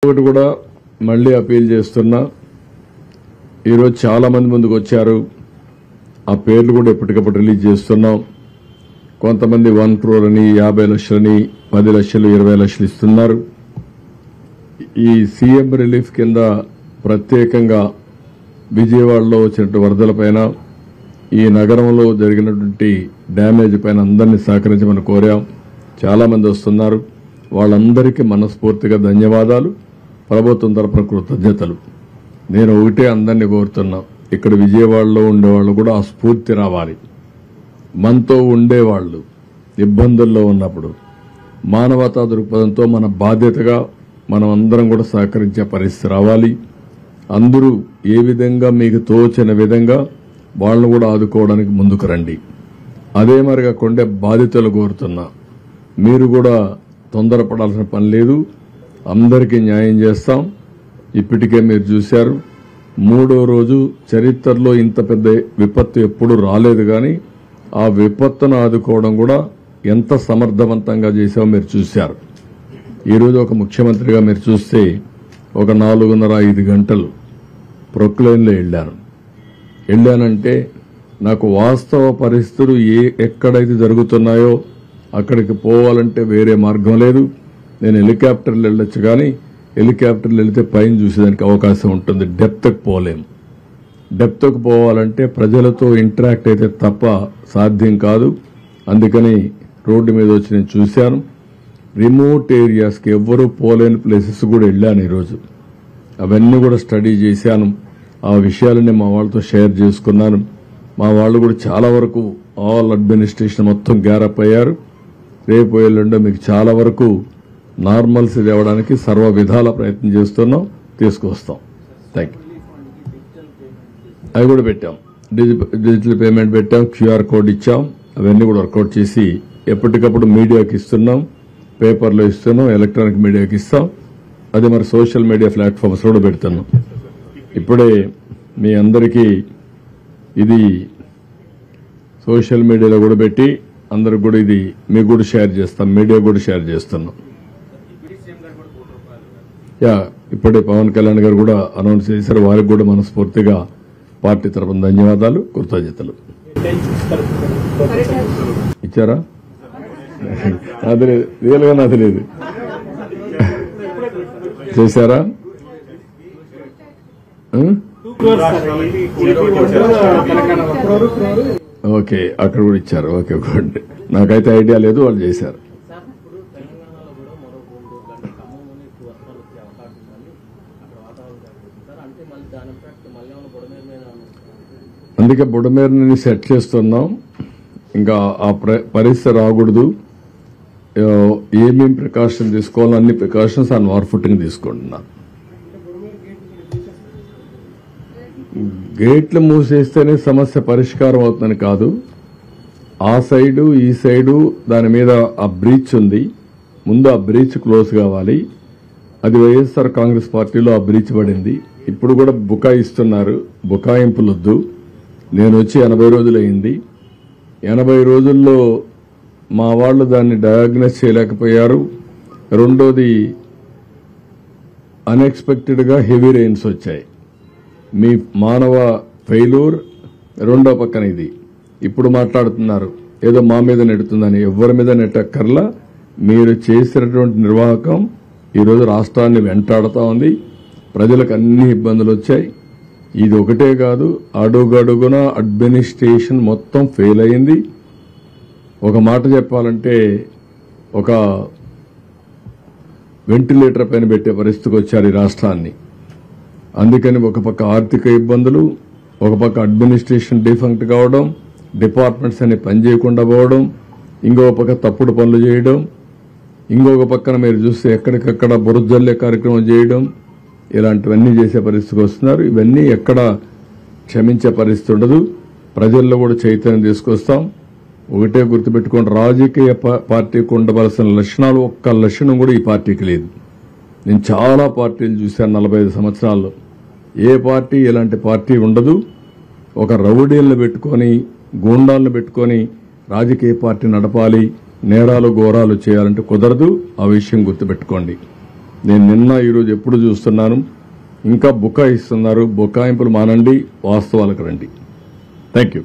ఒకటి కూడా మళ్ళీ అపీల్ చేస్తున్నా. ఈరోజు చాలా మంది ముందుకు వచ్చారు. ఆ పేర్లు కూడా ఎప్పటికప్పుడు రిలీజ్ చేస్తున్నాం. కొంతమంది 1 crore అని 50 లక్షలని 10 లక్షలు 20 లక్షలు ఇస్తున్నారు. ఈ సీఎం రిలీఫ్ కింద ప్రత్యేకంగా విజయవాడలో వచ్చినటువంటి వరదలపైన ఈ నగరంలో జరిగినటువంటి డ్యామేజ్ పైన అందరినీ సహకరించమని కోరాం. చాలా మంది వస్తున్నారు. వాళ్ళందరికీ మనస్ఫూర్తిగా ధన్యవాదాలు, ప్రభుత్వం తరపున కృతజ్ఞతలు. నేను ఒకటే అందరినీ కోరుతున్నా, ఇక్కడ విజయవాడలో ఉండేవాళ్ళు కూడా ఆ స్ఫూర్తి రావాలి. మనతో ఉండేవాళ్ళు ఇబ్బందుల్లో ఉన్నప్పుడు మానవతా దృక్పథంతో మన బాధ్యతగా మనం అందరం కూడా సహకరించే పరిస్థితి రావాలి. అందరూ ఏ విధంగా మీకు తోచిన విధంగా వాళ్ళను కూడా ఆదుకోవడానికి ముందుకు రండి. అదే మరిగా కొండే బాధితులు కోరుతున్నా, మీరు కూడా తొందరపడాల్సిన పని లేదు. అందరికీ న్యాయం చేస్తాం. ఇప్పటికే మీరు చూశారు, 3వ రోజు చరిత్రలో ఇంత పెద్ద విపత్తు ఎప్పుడు రాలేదు. కానీ ఆ విపత్తును ఆదుకోవడం కూడా ఎంత సమర్థవంతంగా చేశామో మీరు చూశారు. ఈరోజు ఒక ముఖ్యమంత్రిగా మీరు చూస్తే ఒక 4:30-5 గంటలు ప్రొక్లైన్లో వెళ్ళానంటే నాకు వాస్తవ పరిస్థితులు ఎక్కడైతే జరుగుతున్నాయో అక్కడికి పోవాలంటే వేరే మార్గం లేదు. నేను హెలికాప్టర్లు వెళ్ళొచ్చు, కానీ హెలికాప్టర్లు వెళితే పైన చూసేదానికి అవకాశం ఉంటుంది. డెప్త్కి పోలేం. డెప్త్కి పోవాలంటే ప్రజలతో ఇంటరాక్ట్ అయితే తప్ప సాధ్యం కాదు. అందుకని రోడ్డు మీద వచ్చి నేను చూశాను. రిమోట్ ఏరియాస్కి ఎవ్వరూ పోలేని ప్లేసెస్ కూడా వెళ్ళాను ఈరోజు. అవన్నీ కూడా స్టడీ చేశాను. ఆ విషయాలన్నీ మా వాళ్ళతో షేర్ చేసుకున్నాను. మా వాళ్ళు కూడా చాలా వరకు ఆల్ అడ్మినిస్ట్రేషన్ మొత్తం గ్యారప్ అయ్యారు. రేపు ఎల్లుండో మీకు చాలా వరకు నార్మల్సీ తేవడానికి సర్వ విధాల ప్రయత్నం చేస్తున్నాం, తీసుకొస్తాం. Thank you. అవి కూడా పెట్టాం, డిజిటల్ పేమెంట్ పెట్టాం, QR కోడ్ ఇచ్చాం. అవన్నీ కూడా వర్కౌట్ చేసి ఎప్పటికప్పుడు మీడియాకి ఇస్తున్నాం, పేపర్లో ఇస్తున్నాం, ఎలక్ట్రానిక్ మీడియాకి ఇస్తాం. అది మరి సోషల్ మీడియా ప్లాట్ఫామ్స్ కూడా పెడుతున్నాం. ఇప్పుడే మీ అందరికీ ఇది సోషల్ మీడియాలో కూడా పెట్టి అందరికి కూడా ఇది మీకు కూడా షేర్ చేస్తాం, మీడియా కూడా షేర్ చేస్తున్నాం. ఇప్పుడే పవన్ కళ్యాణ్ గారు కూడా అనౌన్స్ చేశారు. వారికి కూడా మనస్ఫూర్తిగా పార్టీ తరఫున ధన్యవాదాలు, కృతజ్ఞతలు. ఇచ్చారా? అది లేదు, రియల్గా నాది లేదు. చేశారా? ఓకే, అక్కడ కూడా ఇచ్చారు. Okay, good. నాకైతే ఐడియా లేదు, వాళ్ళు చేశారు. అందుకే బుడమేరుని సెట్ చేస్తున్నాం. ఇంకా ఆ పరిస్థితి రాకూడదు. ఏమేమి ప్రికాషన్ తీసుకోవాలో అన్ని ప్రికాషన్స్ ఆన్ వార్ ఫుటింగ్ తీసుకుంటున్నాను. గేట్లు మూసేస్తేనే సమస్య పరిష్కారం అవుతుందని కాదు. ఆ సైడు ఈ సైడు దాని మీద ఆ బ్రీచ్ ఉంది. ముందు ఆ బ్రీచ్ క్లోజ్ కావాలి. అది వైఎస్ఆర్ కాంగ్రెస్ పార్టీలో ఆ బ్రీచ్ పడింది. ఇప్పుడు కూడా బుకాయిస్తున్నారు. బుకాయింపులొద్దు. నేను వచ్చి 80 రోజులైంది. 80 రోజుల్లో మా వాళ్ళు దాన్ని డయాగ్నోస్ చేయలేకపోయారు. రెండోది, అన్ఎక్స్పెక్టెడ్గా హెవీ రెయిన్స్ వచ్చాయి. మీ మానవ ఫెయిల్యూర్. రెండో పక్కన ఇది ఇప్పుడు మాట్లాడుతున్నారు ఏదో మా మీద నెడుతుందని. ఎవరి మీద నెట్టక్కర్లా. మీరు చేసినటువంటి నిర్వాహకం ఈరోజు రాష్ట్రాన్ని వెంటాడుతూ ఉంది. ప్రజలకు అన్ని ఇబ్బందులు వచ్చాయి. ఇది ఒకటే కాదు, అడుగడుగున అడ్మినిస్ట్రేషన్ మొత్తం ఫెయిల్ అయింది. ఒక మాట చెప్పాలంటే ఒక వెంటిలేటర్ పైన పెట్టే పరిస్థితికి వచ్చారు ఈ రాష్ట్రాన్ని. అందుకని ఒక పక్క ఆర్థిక ఇబ్బందులు, ఒక పక్క అడ్మినిస్ట్రేషన్ డిఫంక్ట్ కావడం, డిపార్ట్మెంట్స్ అన్ని పనిచేయకుండా పోవడం, ఇంకొక పక్క తప్పుడు పనులు చేయడం, ఇంకొక పక్కన మీరు చూస్తే ఎక్కడికక్కడ బురజల్లే కార్యక్రమం చేయడం, ఇలాంటివన్నీ చేసే పరిస్థితికి వస్తున్నారు. ఇవన్నీ ఎక్కడ క్షమించే పరిస్థితి ఉండదు. ప్రజల్లో కూడా చైతన్యం తీసుకొస్తాం. ఒకటే గుర్తుపెట్టుకోండి, రాజకీయ పార్టీకి ఉండవలసిన లక్షణాలు ఒక్క లక్షణం కూడా ఈ పార్టీకి లేదు. నేను చాలా పార్టీలు చూశాను 45 సంవత్సరాల్లో. ఏ పార్టీ ఇలాంటి పార్టీ ఉండదు. ఒక రౌడీలను పెట్టుకొని, గూండాలను పెట్టుకొని రాజకీయ పార్టీ నడపాలి, నేరాలు ఘోరాలు చేయాలంటే కుదరదు. ఆ విషయం గుర్తుపెట్టుకోండి. నేను నిన్న ఈరోజు ఎప్పుడు చూస్తున్నాను. ఇంకా బుకాయిస్తున్నారు. బుకాయింపులు మానండి, వాస్తవాలకు రండి. Thank you.